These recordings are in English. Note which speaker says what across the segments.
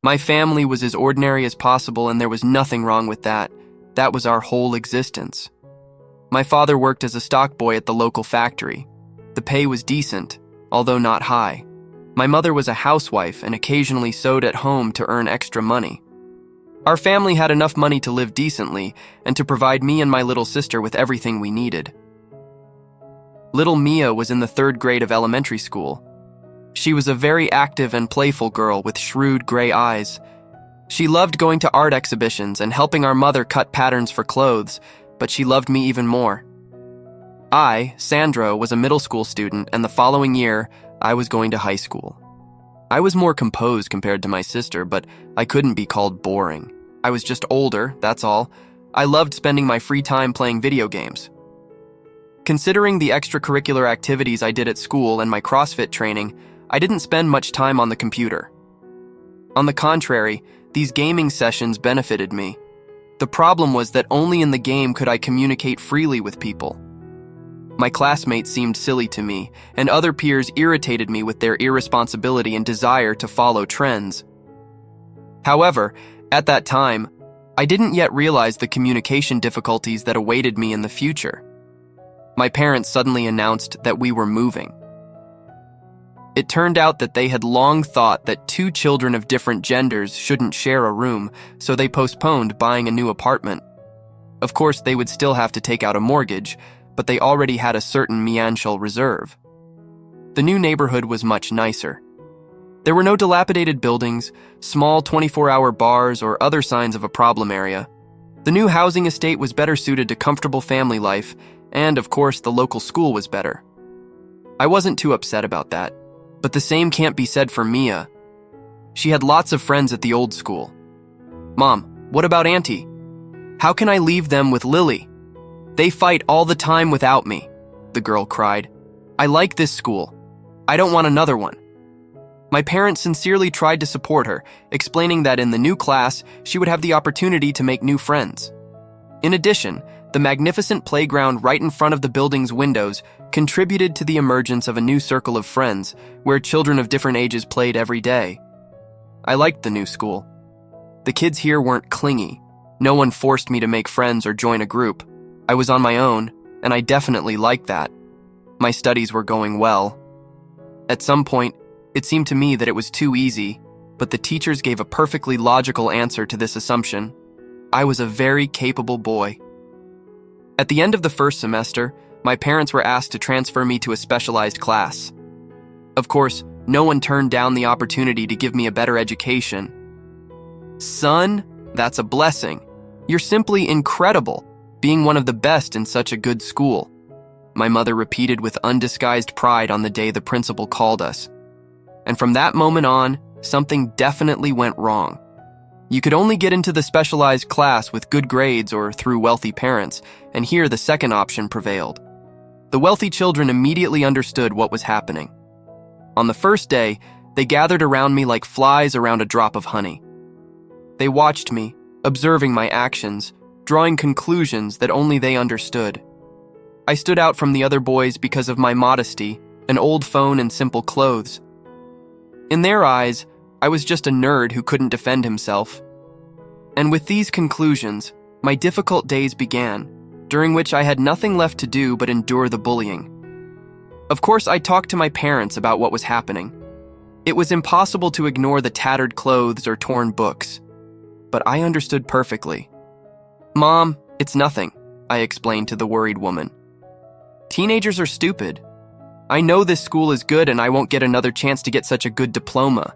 Speaker 1: My family was as ordinary as possible, and there was nothing wrong with that. That was our whole existence. My father worked as a stock boy at the local factory. The pay was decent, although not high. My mother was a housewife and occasionally sewed at home to earn extra money. Our family had enough money to live decently and to provide me and my little sister with everything we needed. Little Mia was in the 3rd grade of elementary school. She was a very active and playful girl with shrewd gray eyes. She loved going to art exhibitions and helping our mother cut patterns for clothes, but she loved me even more. I, Sandro, was a middle school student, and the following year, I was going to high school. I was more composed compared to my sister, but I couldn't be called boring. I was just older, that's all. I loved spending my free time playing video games. Considering the extracurricular activities I did at school and my CrossFit training, I didn't spend much time on the computer. On the contrary, these gaming sessions benefited me. The problem was that only in the game could I communicate freely with people. My classmates seemed silly to me, and other peers irritated me with their irresponsibility and desire to follow trends. However, at that time, I didn't yet realize the communication difficulties that awaited me in the future. My parents suddenly announced that we were moving. It turned out that they had long thought that 2 children of different genders shouldn't share a room, so they postponed buying a new apartment. Of course, they would still have to take out a mortgage, but they already had a certain financial reserve. The new neighborhood was much nicer. There were no dilapidated buildings, small 24-hour bars, or other signs of a problem area. The new housing estate was better suited to comfortable family life, and of course, the local school was better. I wasn't too upset about that. But the same can't be said for Mia. She had lots of friends at the old school. Mom, what about Auntie? How can I leave them with Lily? They fight all the time without me, the girl cried. I like this school. I don't want another one. My parents sincerely tried to support her, explaining that in the new class, she would have the opportunity to make new friends. In addition, the magnificent playground right in front of the building's windows contributed to the emergence of a new circle of friends, where children of different ages played every day. I liked the new school. The kids here weren't clingy. No one forced me to make friends or join a group. I was on my own, and I definitely liked that. My studies were going well. At some point, it seemed to me that it was too easy, but the teachers gave a perfectly logical answer to this assumption. I was a very capable boy. At the end of the first semester, my parents were asked to transfer me to a specialized class. Of course, no one turned down the opportunity to give me a better education. Son, that's a blessing. You're simply incredible, being one of the best in such a good school, my mother repeated with undisguised pride on the day the principal called us. And from that moment on, something definitely went wrong. You could only get into the specialized class with good grades or through wealthy parents, and here the second option prevailed. The wealthy children immediately understood what was happening. On the first day, they gathered around me like flies around a drop of honey. They watched me, observing my actions, drawing conclusions that only they understood. I stood out from the other boys because of my modesty, an old phone, and simple clothes. In their eyes, I was just a nerd who couldn't defend himself. And with these conclusions, my difficult days began, during which I had nothing left to do but endure the bullying. Of course, I talked to my parents about what was happening. It was impossible to ignore the tattered clothes or torn books, but I understood perfectly. Mom, it's nothing, I explained to the worried woman. Teenagers are stupid. I know this school is good and I won't get another chance to get such a good diploma.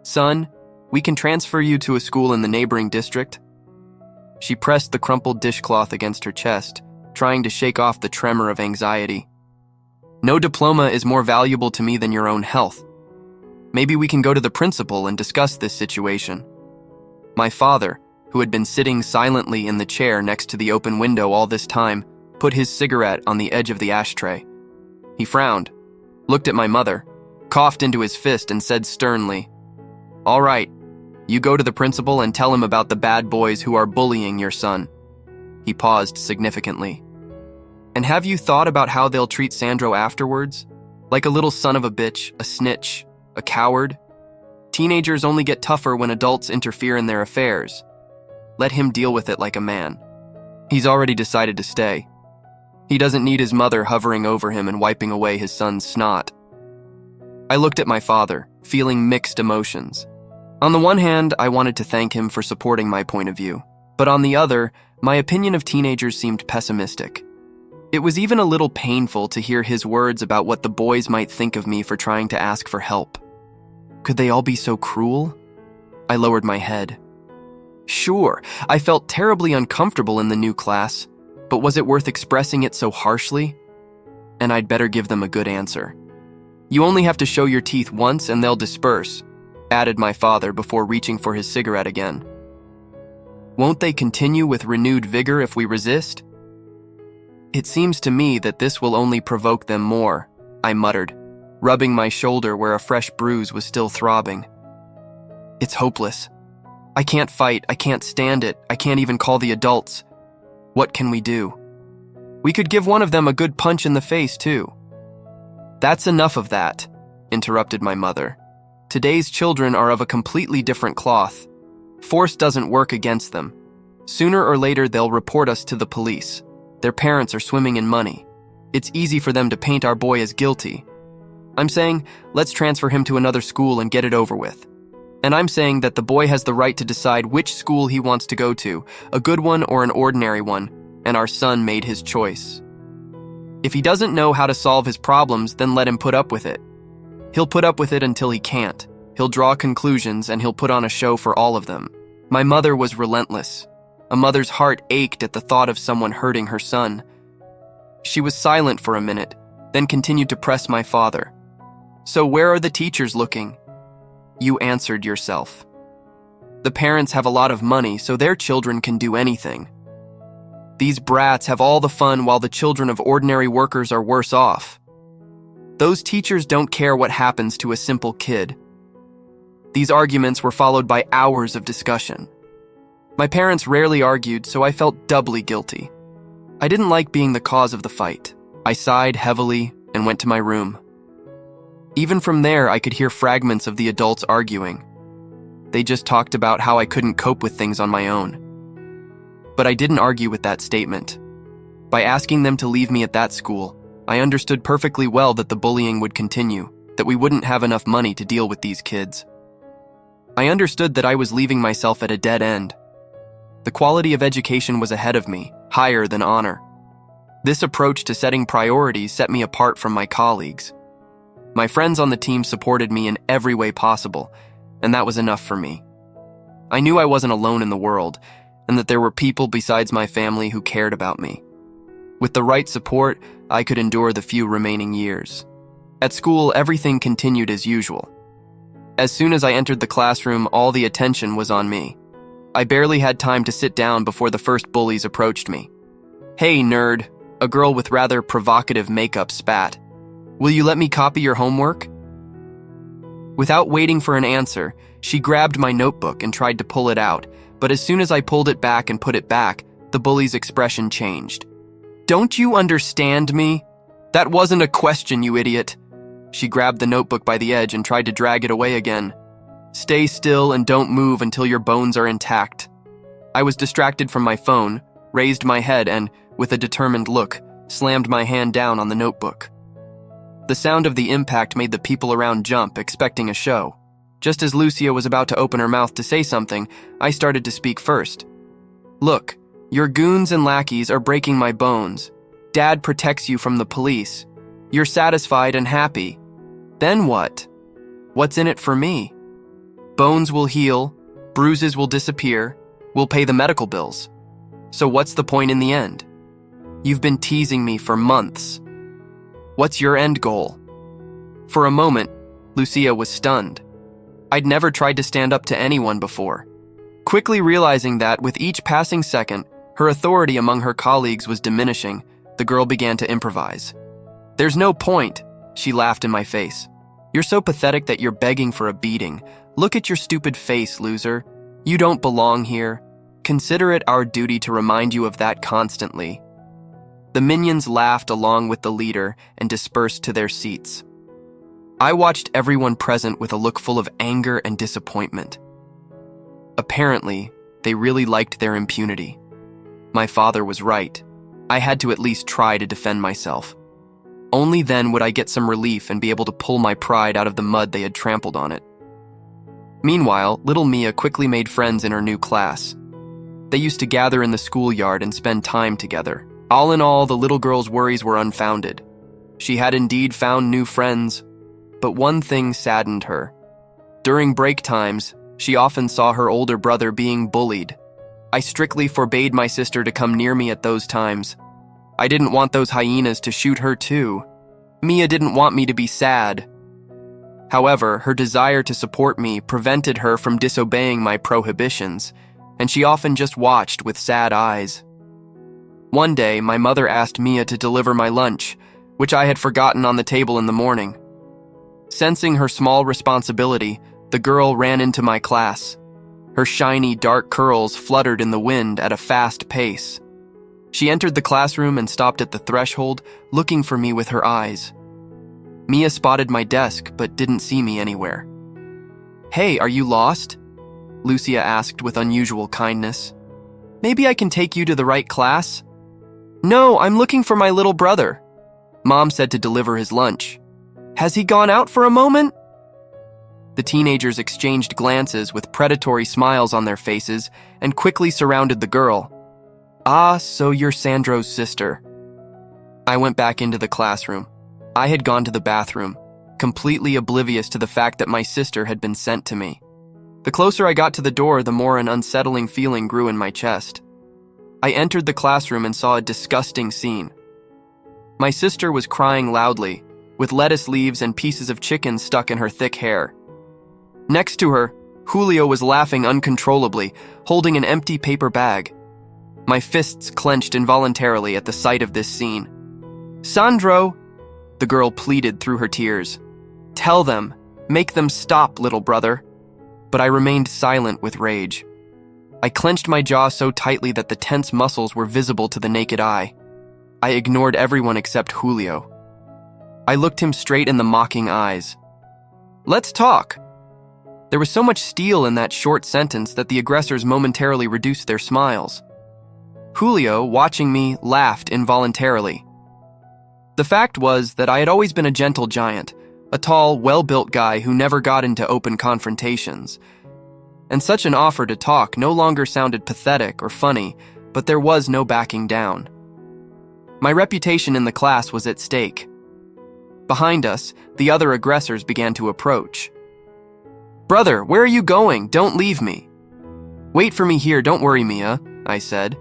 Speaker 1: Son, we can transfer you to a school in the neighboring district. She pressed the crumpled dishcloth against her chest, trying to shake off the tremor of anxiety. No diploma is more valuable to me than your own health. Maybe we can go to the principal and discuss this situation. My father, who had been sitting silently in the chair next to the open window all this time, put his cigarette on the edge of the ashtray. He frowned, looked at my mother, coughed into his fist, and said sternly, "All right, you go to the principal and tell him about the bad boys who are bullying your son." He paused significantly. "And have you thought about how they'll treat Sandro afterwards? Like a little son of a bitch, a snitch, a coward? Teenagers only get tougher when adults interfere in their affairs. Let him deal with it like a man. He's already decided to stay. He doesn't need his mother hovering over him and wiping away his son's snot. I looked at my father, feeling mixed emotions. On the one hand, I wanted to thank him for supporting my point of view, but on the other, my opinion of teenagers seemed pessimistic. It was even a little painful to hear his words about what the boys might think of me for trying to ask for help. Could they all be so cruel? I lowered my head. Sure, I felt terribly uncomfortable in the new class, but was it worth expressing it so harshly? And I'd better give them a good answer. You only have to show your teeth once and they'll disperse, added my father before reaching for his cigarette again. Won't they continue with renewed vigor if we resist? It seems to me that this will only provoke them more, I muttered, rubbing my shoulder where a fresh bruise was still throbbing. It's hopeless. I can't fight, I can't stand it, I can't even call the adults. What can we do? We could give one of them a good punch in the face, too. That's enough of that, interrupted my mother. Today's children are of a completely different cloth. Force doesn't work against them. Sooner or later, they'll report us to the police. Their parents are swimming in money. It's easy for them to paint our boy as guilty. I'm saying, let's transfer him to another school and get it over with. And I'm saying that the boy has the right to decide which school he wants to go to, a good one or an ordinary one, and our son made his choice. If he doesn't know how to solve his problems, then let him put up with it. He'll put up with it until he can't. He'll draw conclusions and he'll put on a show for all of them. My mother was relentless. A mother's heart ached at the thought of someone hurting her son. She was silent for a minute, then continued to press my father. So where are the teachers looking? You answered yourself. The parents have a lot of money, so their children can do anything. These brats have all the fun while the children of ordinary workers are worse off. Those teachers don't care what happens to a simple kid. These arguments were followed by hours of discussion. My parents rarely argued, so I felt doubly guilty. I didn't like being the cause of the fight. I sighed heavily and went to my room. Even from there, I could hear fragments of the adults arguing. They just talked about how I couldn't cope with things on my own. But I didn't argue with that statement. By asking them to leave me at that school, I understood perfectly well that the bullying would continue, that we wouldn't have enough money to deal with these kids. I understood that I was leaving myself at a dead end. The quality of education was ahead of me, higher than honor. This approach to setting priorities set me apart from my colleagues. My friends on the team supported me in every way possible, and that was enough for me. I knew I wasn't alone in the world, and that there were people besides my family who cared about me. With the right support, I could endure the few remaining years. At school, everything continued as usual. As soon as I entered the classroom, all the attention was on me. I barely had time to sit down before the first bullies approached me. "Hey, nerd," a girl with rather provocative makeup spat. "Will you let me copy your homework?" Without waiting for an answer, she grabbed my notebook and tried to pull it out, but as soon as I pulled it back and put it back, the bully's expression changed. "Don't you understand me? That wasn't a question, you idiot." She grabbed the notebook by the edge and tried to drag it away again. "Stay still and don't move until your bones are intact." I was distracted from my phone, raised my head and, with a determined look, slammed my hand down on the notebook. The sound of the impact made the people around jump, expecting a show. Just as Lucia was about to open her mouth to say something, I started to speak first. "Look, your goons and lackeys are breaking my bones. Dad protects you from the police. You're satisfied and happy. Then what? What's in it for me? Bones will heal, bruises will disappear, we'll pay the medical bills. So what's the point in the end? You've been teasing me for months. What's your end goal?" For a moment, Lucia was stunned. I'd never tried to stand up to anyone before. Quickly realizing that with each passing second, her authority among her colleagues was diminishing, the girl began to improvise. "There's no point," she laughed in my face. "You're so pathetic that you're begging for a beating. Look at your stupid face, loser. You don't belong here. Consider it our duty to remind you of that constantly." The minions laughed along with the leader and dispersed to their seats. I watched everyone present with a look full of anger and disappointment. Apparently, they really liked their impunity. My father was right. I had to at least try to defend myself. Only then would I get some relief and be able to pull my pride out of the mud they had trampled on it. Meanwhile, little Mia quickly made friends in her new class. They used to gather in the schoolyard and spend time together. All in all, the little girl's worries were unfounded. She had indeed found new friends, but one thing saddened her. During break times, she often saw her older brother being bullied. I strictly forbade my sister to come near me at those times. I didn't want those hyenas to shoot her too. Mia didn't want me to be sad. However, her desire to support me prevented her from disobeying my prohibitions, and she often just watched with sad eyes. One day, my mother asked Mia to deliver my lunch, which I had forgotten on the table in the morning. Sensing her small responsibility, the girl ran into my class. Her shiny, dark curls fluttered in the wind at a fast pace. She entered the classroom and stopped at the threshold, looking for me with her eyes. Mia spotted my desk, but didn't see me anywhere. "Hey, are you lost?" Lucia asked with unusual kindness. "Maybe I can take you to the right class?" "No, I'm looking for my little brother." Mom said to deliver his lunch. "Has he gone out for a moment?" The teenagers exchanged glances with predatory smiles on their faces and quickly surrounded the girl. "Ah, so you're Sandro's sister." I went back into the classroom. I had gone to the bathroom, completely oblivious to the fact that my sister had been sent to me. The closer I got to the door, the more an unsettling feeling grew in my chest. I entered the classroom and saw a disgusting scene. My sister was crying loudly, with lettuce leaves and pieces of chicken stuck in her thick hair. Next to her, Julio was laughing uncontrollably, holding an empty paper bag. My fists clenched involuntarily at the sight of this scene. "Sandro," the girl pleaded through her tears. "Tell them, make them stop, little brother." But I remained silent with rage. I clenched my jaw so tightly that the tense muscles were visible to the naked eye. I ignored everyone except Julio. I looked him straight in the mocking eyes. "Let's talk." There was so much steel in that short sentence that the aggressors momentarily reduced their smiles. Julio, watching me, laughed involuntarily. The fact was that I had always been a gentle giant, a tall, well-built guy who never got into open confrontations. And such an offer to talk no longer sounded pathetic or funny, but there was no backing down. My reputation in the class was at stake. Behind us, the other aggressors began to approach. "Brother, where are you going? Don't leave me." "Wait for me here, don't worry, Mia," I said.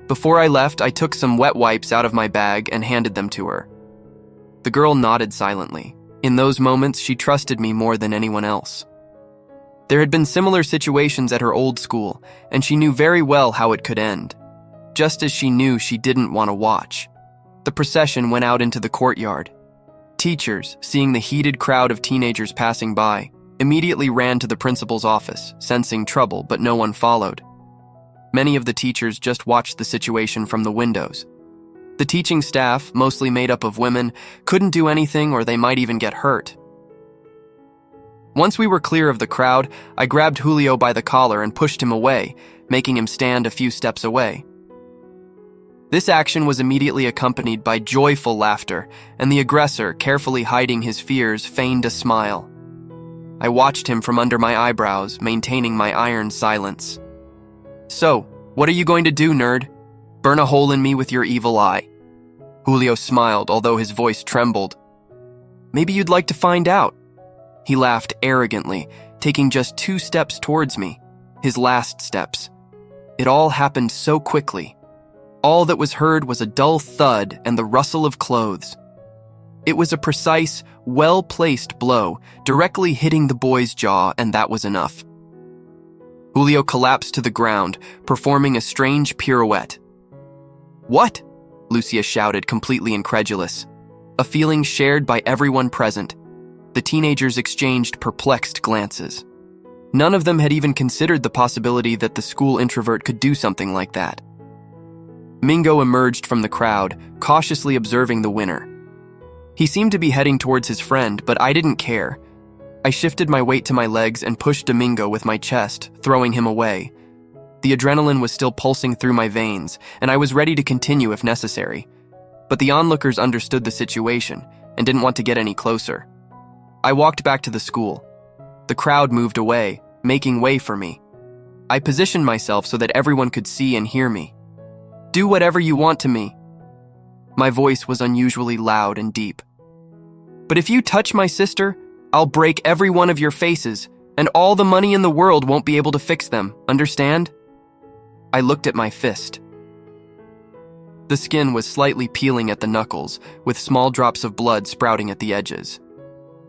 Speaker 1: Before I left, I took some wet wipes out of my bag and handed them to her. The girl nodded silently. In those moments, she trusted me more than anyone else. There had been similar situations at her old school, and she knew very well how it could end, just as she knew she didn't want to watch. The procession went out into the courtyard. Teachers, seeing the heated crowd of teenagers passing by, immediately ran to the principal's office, sensing trouble, but no one followed. Many of the teachers just watched the situation from the windows. The teaching staff, mostly made up of women, couldn't do anything or they might even get hurt. Once we were clear of the crowd, I grabbed Julio by the collar and pushed him away, making him stand a few steps away. This action was immediately accompanied by joyful laughter, and the aggressor, carefully hiding his fears, feigned a smile. I watched him from under my eyebrows, maintaining my iron silence. "So, what are you going to do, nerd? Burn a hole in me with your evil eye?" Julio smiled, although his voice trembled. "Maybe you'd like to find out." He laughed arrogantly, taking just 2 steps towards me, his last steps. It all happened so quickly. All that was heard was a dull thud and the rustle of clothes. It was a precise, well-placed blow, directly hitting the boy's jaw, and that was enough. Julio collapsed to the ground, performing a strange pirouette. "What?" Lucia shouted, completely incredulous. A feeling shared by everyone present. The teenagers exchanged perplexed glances. None of them had even considered the possibility that the school introvert could do something like that. Mingo emerged from the crowd, cautiously observing the winner. He seemed to be heading towards his friend, but I didn't care. I shifted my weight to my legs and pushed Domingo with my chest, throwing him away. The adrenaline was still pulsing through my veins, and I was ready to continue if necessary. But the onlookers understood the situation and didn't want to get any closer. I walked back to the school. The crowd moved away, making way for me. I positioned myself so that everyone could see and hear me. "Do whatever you want to me." My voice was unusually loud and deep. "But if you touch my sister, I'll break every one of your faces, and all the money in the world won't be able to fix them, understand?" I looked at my fist. The skin was slightly peeling at the knuckles, with small drops of blood sprouting at the edges.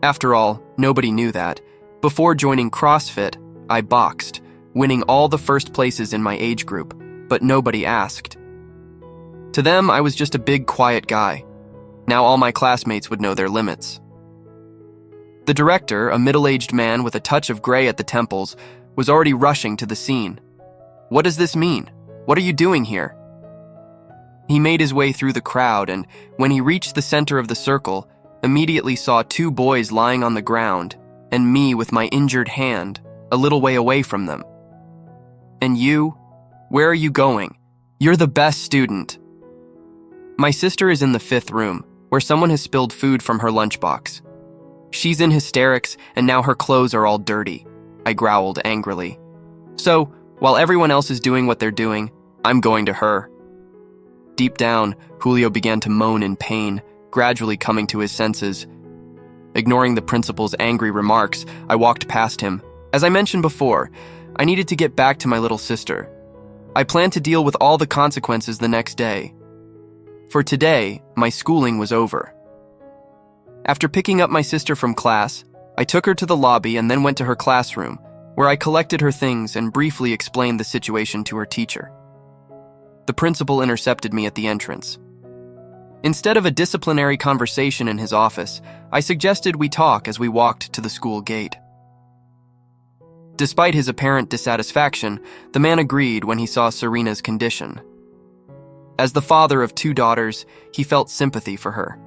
Speaker 1: After all, nobody knew that. Before joining CrossFit, I boxed, winning all the first places in my age group, but nobody asked. To them, I was just a big, quiet guy. Now all my classmates would know their limits. The director, a middle-aged man with a touch of gray at the temples, was already rushing to the scene. "What does this mean? What are you doing here?" He made his way through the crowd, and when he reached the center of the circle, immediately saw 2 boys lying on the ground, and me with my injured hand, a little way away from them. "And you? Where are you going? You're the best student." My sister is in the 5th room, where someone has spilled food from her lunchbox. She's in hysterics, and now her clothes are all dirty, I growled angrily. So, while everyone else is doing what they're doing, I'm going to her. Deep down, Julio began to moan in pain, gradually coming to his senses. Ignoring the principal's angry remarks, I walked past him. As I mentioned before, I needed to get back to my little sister. I planned to deal with all the consequences the next day. For today, my schooling was over. After picking up my sister from class, I took her to the lobby and then went to her classroom, where I collected her things and briefly explained the situation to her teacher. The principal intercepted me at the entrance. Instead of a disciplinary conversation in his office, I suggested we talk as we walked to the school gate. Despite his apparent dissatisfaction, the man agreed when he saw Serena's condition. As the father of 2 daughters, he felt sympathy for her.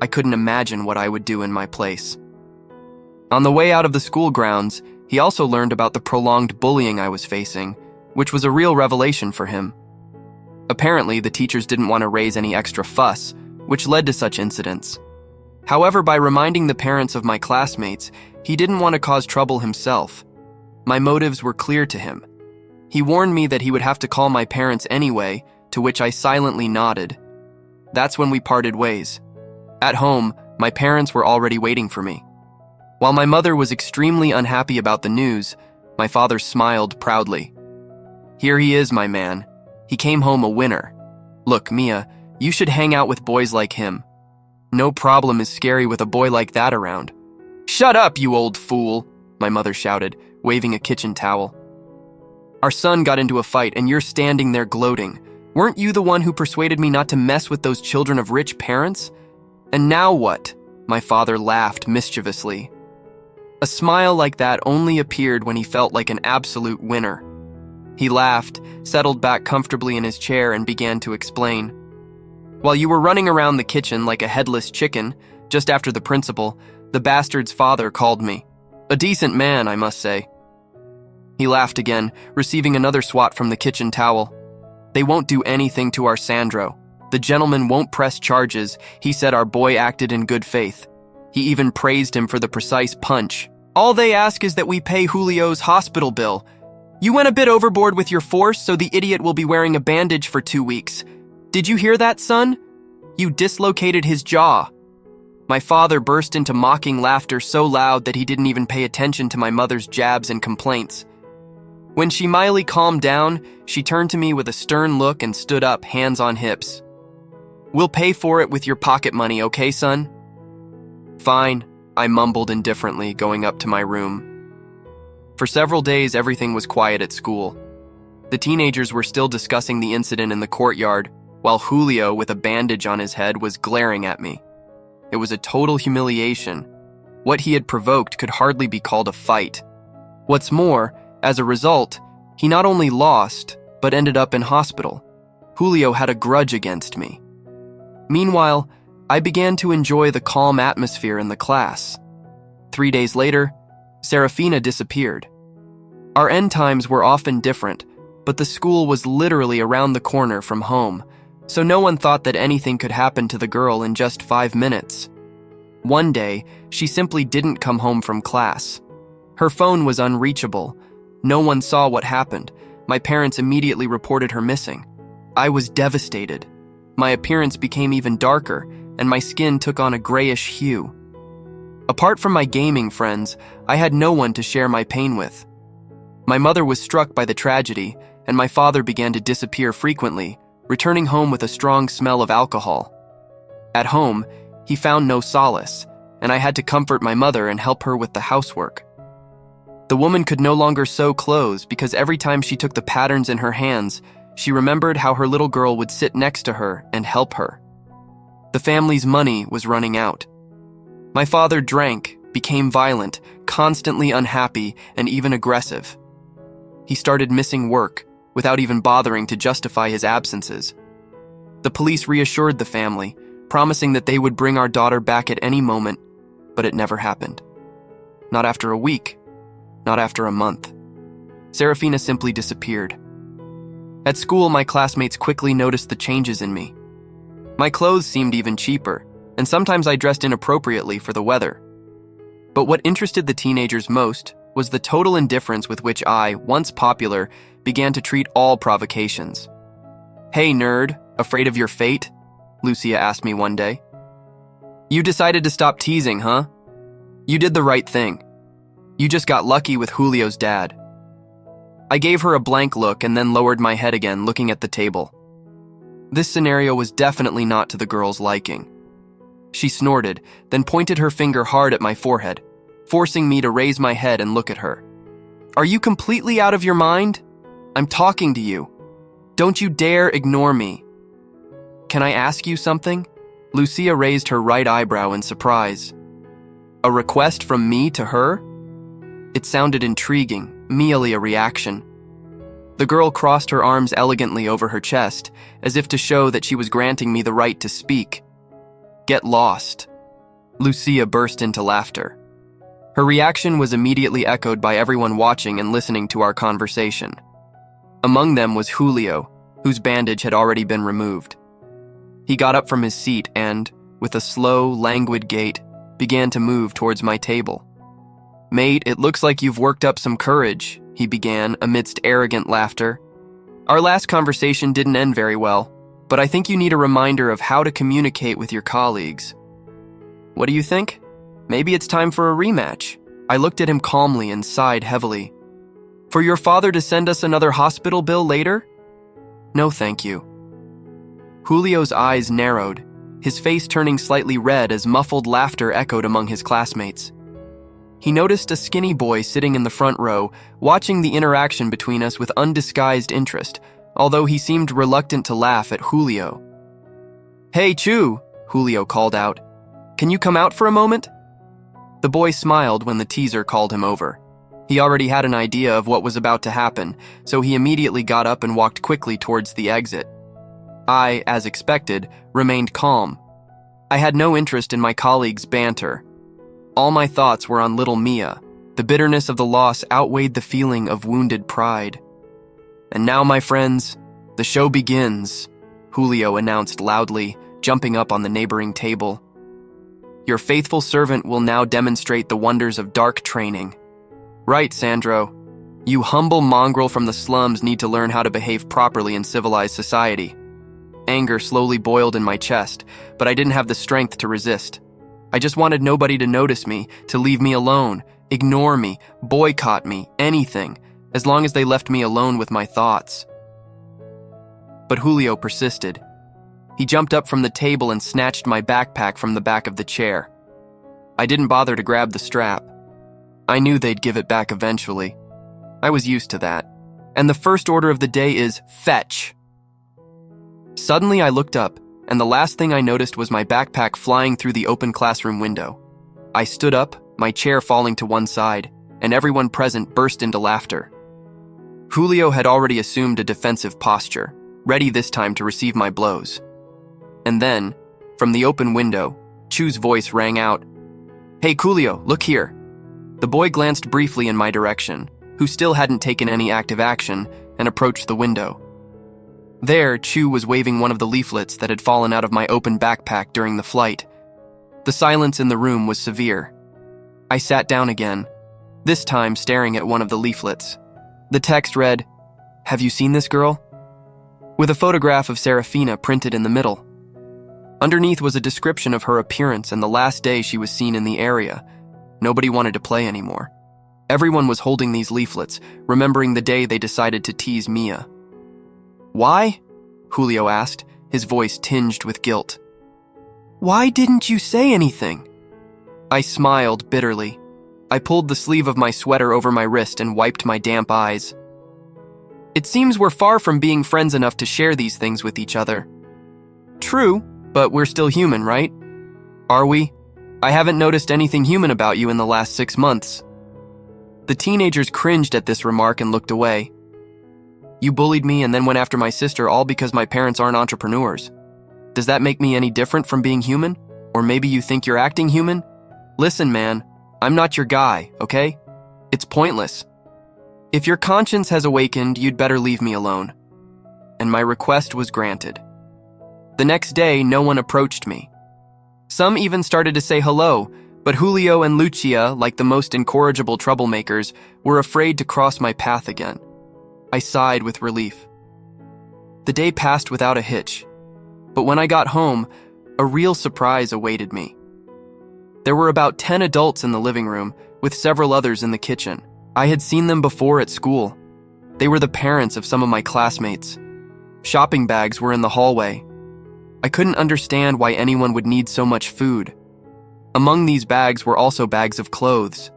Speaker 1: I couldn't imagine what I would do in my place. On the way out of the school grounds, he also learned about the prolonged bullying I was facing, which was a real revelation for him. Apparently, the teachers didn't want to raise any extra fuss, which led to such incidents. However, by reminding the parents of my classmates, he didn't want to cause trouble himself. My motives were clear to him. He warned me that he would have to call my parents anyway, to which I silently nodded. That's when we parted ways. At home, my parents were already waiting for me. While my mother was extremely unhappy about the news, my father smiled proudly. "Here he is, my man. He came home a winner. Look, Mia, you should hang out with boys like him. No problem is scary with a boy like that around." "Shut up, you old fool," my mother shouted, waving a kitchen towel. "Our son got into a fight and you're standing there gloating. Weren't you the one who persuaded me not to mess with those children of rich parents? And now what?" My father laughed mischievously. A smile like that only appeared when he felt like an absolute winner. He laughed, settled back comfortably in his chair, and began to explain. "While you were running around the kitchen like a headless chicken, just after the principal, the bastard's father called me. A decent man, I must say." He laughed again, receiving another swat from the kitchen towel. "They won't do anything to our Sandro. The gentleman won't press charges. He said our boy acted in good faith. He even praised him for the precise punch. All they ask is that we pay Julio's hospital bill. You went a bit overboard with your force, so the idiot will be wearing a bandage for 2 weeks. Did you hear that, son? You dislocated his jaw." My father burst into mocking laughter so loud that he didn't even pay attention to my mother's jabs and complaints. When she mildly calmed down, she turned to me with a stern look and stood up, hands on hips. "We'll pay for it with your pocket money, okay, son?" "Fine," I mumbled indifferently, going up to my room. For several days, everything was quiet at school. The teenagers were still discussing the incident in the courtyard, while Julio, with a bandage on his head, was glaring at me. It was a total humiliation. What he had provoked could hardly be called a fight. What's more, as a result, he not only lost, but ended up in hospital. Julio had a grudge against me. Meanwhile, I began to enjoy the calm atmosphere in the class. 3 days later, Serafina disappeared. Our end times were often different, but the school was literally around the corner from home, so no one thought that anything could happen to the girl in just 5 minutes. One day, she simply didn't come home from class. Her phone was unreachable. No one saw what happened. My parents immediately reported her missing. I was devastated. My appearance became even darker, and my skin took on a grayish hue. Apart from my gaming friends, I had no one to share my pain with. My mother was struck by the tragedy, and my father began to disappear frequently, returning home with a strong smell of alcohol. At home, he found no solace, and I had to comfort my mother and help her with the housework. The woman could no longer sew clothes because every time she took the patterns in her hands, she remembered how her little girl would sit next to her and help her. The family's money was running out. My father drank, became violent, constantly unhappy, and even aggressive. He started missing work, without even bothering to justify his absences. The police reassured the family, promising that they would bring our daughter back at any moment, but it never happened. Not after a week, not after a month. Serafina simply disappeared. At school, my classmates quickly noticed the changes in me. My clothes seemed even cheaper, and sometimes I dressed inappropriately for the weather. But what interested the teenagers most was the total indifference with which I, once popular, began to treat all provocations. "Hey, nerd, afraid of your fate?" Lucia asked me one day. "You decided to stop teasing, huh? You did the right thing. You just got lucky with Julio's dad." I gave her a blank look and then lowered my head again, looking at the table. This scenario was definitely not to the girl's liking. She snorted, then pointed her finger hard at my forehead, forcing me to raise my head and look at her. "Are you completely out of your mind? I'm talking to you. Don't you dare ignore me." "Can I ask you something?" Lucia raised her right eyebrow in surprise. A request from me to her? It sounded intriguing, merely a reaction. The girl crossed her arms elegantly over her chest, as if to show that she was granting me the right to speak. "Get lost." Lucia burst into laughter. Her reaction was immediately echoed by everyone watching and listening to our conversation. Among them was Julio, whose bandage had already been removed. He got up from his seat and, with a slow, languid gait, began to move towards my table. "Mate, it looks like you've worked up some courage," he began amidst arrogant laughter. "Our last conversation didn't end very well, but I think you need a reminder of how to communicate with your colleagues. What do you think? Maybe it's time for a rematch." I looked at him calmly and sighed heavily. "For your father to send us another hospital bill later? No, thank you." Julio's eyes narrowed, his face turning slightly red as muffled laughter echoed among his classmates. He noticed a skinny boy sitting in the front row, watching the interaction between us with undisguised interest, although he seemed reluctant to laugh at Julio. "Hey, Chu," Julio called out. "Can you come out for a moment?" The boy smiled when the teaser called him over. He already had an idea of what was about to happen, so he immediately got up and walked quickly towards the exit. I, as expected, remained calm. I had no interest in my colleagues' banter. All my thoughts were on little Mia. The bitterness of the loss outweighed the feeling of wounded pride. "And now, my friends, the show begins," Julio announced loudly, jumping up on the neighboring table. "Your faithful servant will now demonstrate the wonders of dark training." "Right, Sandro. You humble mongrel from the slums need to learn how to behave properly in civilized society." Anger slowly boiled in my chest, but I didn't have the strength to resist. I just wanted nobody to notice me, to leave me alone, ignore me, boycott me, anything, as long as they left me alone with my thoughts. But Julio persisted. He jumped up from the table and snatched my backpack from the back of the chair. I didn't bother to grab the strap. I knew they'd give it back eventually. I was used to that. And the first order of the day is fetch. Suddenly I looked up, and the last thing I noticed was my backpack flying through the open classroom window. I stood up, my chair falling to one side, and everyone present burst into laughter. Julio had already assumed a defensive posture, ready this time to receive my blows. And then, From the open window, Chu's voice rang out. "Hey, Coolio, look here." The boy glanced briefly in my direction, who still hadn't taken any active action, and approached the window. There, Chu was waving one of the leaflets that had fallen out of my open backpack during the flight. The silence in the room was severe. I sat down again, this time staring at one of the leaflets. The text read, "Have you seen this girl?" with a photograph of Serafina printed in the middle. Underneath was a description of her appearance and the last day she was seen in the area. Nobody wanted to play anymore. Everyone was holding these leaflets, remembering the day they decided to tease Mia. "Why?" Julio asked, his voice tinged with guilt. "Why didn't you say anything?" I smiled bitterly. I pulled the sleeve of my sweater over my wrist and wiped my damp eyes. "It seems we're far from being friends enough to share these things with each other." "True, but we're still human, right?" "Are we? I haven't noticed anything human about you in the last 6 months." The teenagers cringed at this remark and looked away. "You bullied me and then went after my sister all because my parents aren't entrepreneurs. Does that make me any different from being human? Or maybe you think you're acting human? Listen, man, I'm not your guy, okay? It's pointless. If your conscience has awakened, you'd better leave me alone." And my request was granted. The next day, no one approached me. Some even started to say hello, but Julio and Lucia, like the most incorrigible troublemakers, were afraid to cross my path again. I sighed with relief. The day passed without a hitch, but when I got home, a real surprise awaited me. There were about 10 adults in the living room, with several others in the kitchen. I had seen them before at school. They were the parents of some of my classmates. Shopping bags were in the hallway. I couldn't understand why anyone would need so much food. Among these bags were also bags of clothes.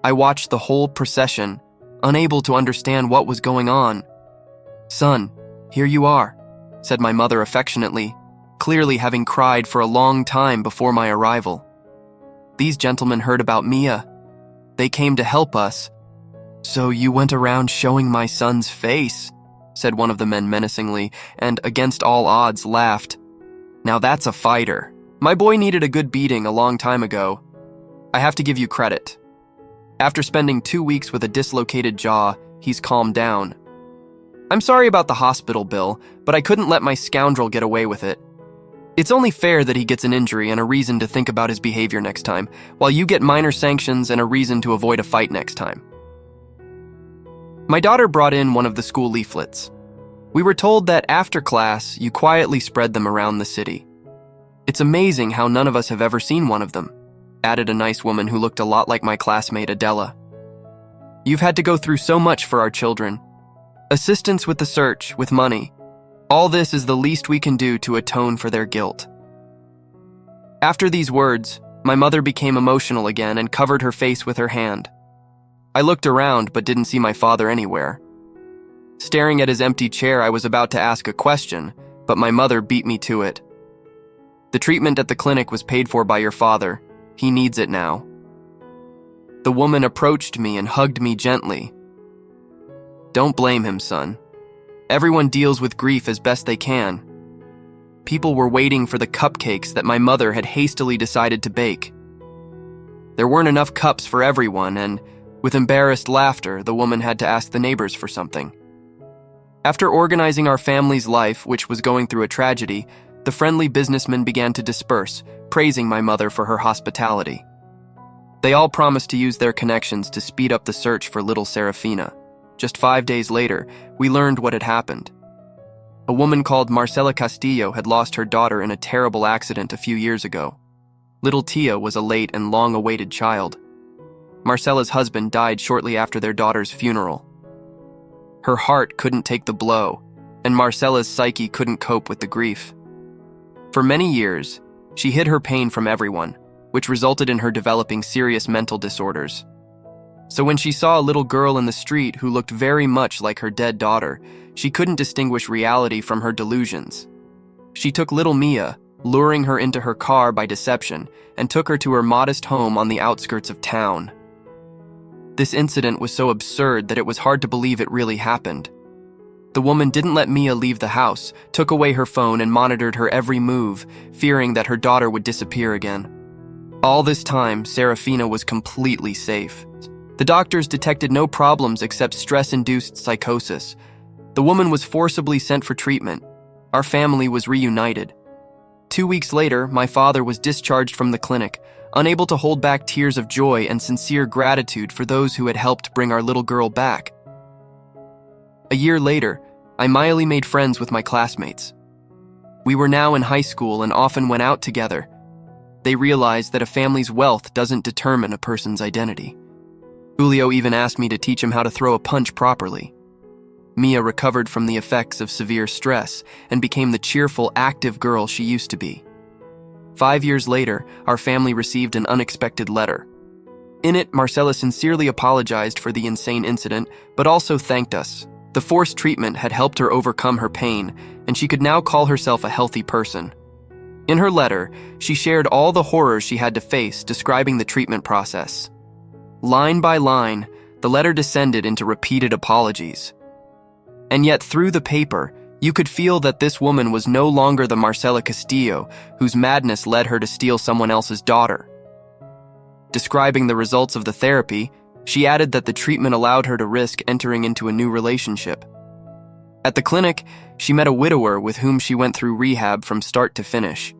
Speaker 1: I watched the whole procession, unable to understand what was going on. "Son, here you are," said my mother affectionately, clearly having cried for a long time before my arrival. "These gentlemen heard about Mia. They came to help us." "So you went around showing my son's face," said one of the men menacingly, and against all odds laughed. "Now that's a fighter. My boy needed a good beating a long time ago. I have to give you credit. After spending 2 weeks with a dislocated jaw, he's calmed down. I'm sorry about the hospital bill, but I couldn't let my scoundrel get away with it. It's only fair that he gets an injury and a reason to think about his behavior next time, while you get minor sanctions and a reason to avoid a fight next time." My daughter brought in one of the school leaflets. We were told that after class, you quietly spread them around the city. "It's amazing how none of us have ever seen one of them," added a nice woman who looked a lot like my classmate Adela. "You've had to go through so much for our children. Assistance with the search, with money. All this is the least we can do to atone for their guilt." After these words, my mother became emotional again and covered her face with her hand. I looked around but didn't see my father anywhere. Staring at his empty chair, I was about to ask a question, but my mother beat me to it. "The treatment at the clinic was paid for by your father. He needs it now." The woman approached me and hugged me gently. "Don't blame him, son. Everyone deals with grief as best they can. People were waiting for the cupcakes that my mother had hastily decided to bake. There weren't enough cups for everyone, and with embarrassed laughter, the woman had to ask the neighbors for something. After organizing our family's life, which was going through a tragedy, the friendly businessmen began to disperse, praising my mother for her hospitality. They all promised to use their connections to speed up the search for little Serafina. Just 5 days later, we learned what had happened. A woman called Marcela Castillo had lost her daughter in a terrible accident a few years ago. Little Tia was a late and long-awaited child. Marcela's husband died shortly after their daughter's funeral. Her heart couldn't take the blow, and Marcela's psyche couldn't cope with the grief. For many years, she hid her pain from everyone, which resulted in her developing serious mental disorders. So when she saw a little girl in the street who looked very much like her dead daughter, she couldn't distinguish reality from her delusions. She took little Mia, luring her into her car by deception, and took her to her modest home on the outskirts of town. This incident was so absurd that it was hard to believe it really happened. The woman didn't let Mia leave the house, took away her phone, and monitored her every move, fearing that her daughter would disappear again. All this time, Serafina was completely safe. The doctors detected no problems except stress-induced psychosis. The woman was forcibly sent for treatment. Our family was reunited. 2 weeks later, my father was discharged from the clinic, unable to hold back tears of joy and sincere gratitude for those who had helped bring our little girl back. A year later, I mildly made friends with my classmates. We were now in high school and often went out together. They realized that a family's wealth doesn't determine a person's identity. Julio even asked me to teach him how to throw a punch properly. Mia recovered from the effects of severe stress and became the cheerful, active girl she used to be. 5 years later, our family received an unexpected letter. In it, Marcela sincerely apologized for the insane incident, but also thanked us. The forced treatment had helped her overcome her pain, and she could now call herself a healthy person. In her letter, she shared all the horrors she had to face, describing the treatment process. Line by line, the letter descended into repeated apologies. And yet, through the paper, you could feel that this woman was no longer the Marcela Castillo whose madness led her to steal someone else's daughter. Describing the results of the therapy, she added that the treatment allowed her to risk entering into a new relationship. At the clinic, she met a widower with whom she went through rehab from start to finish.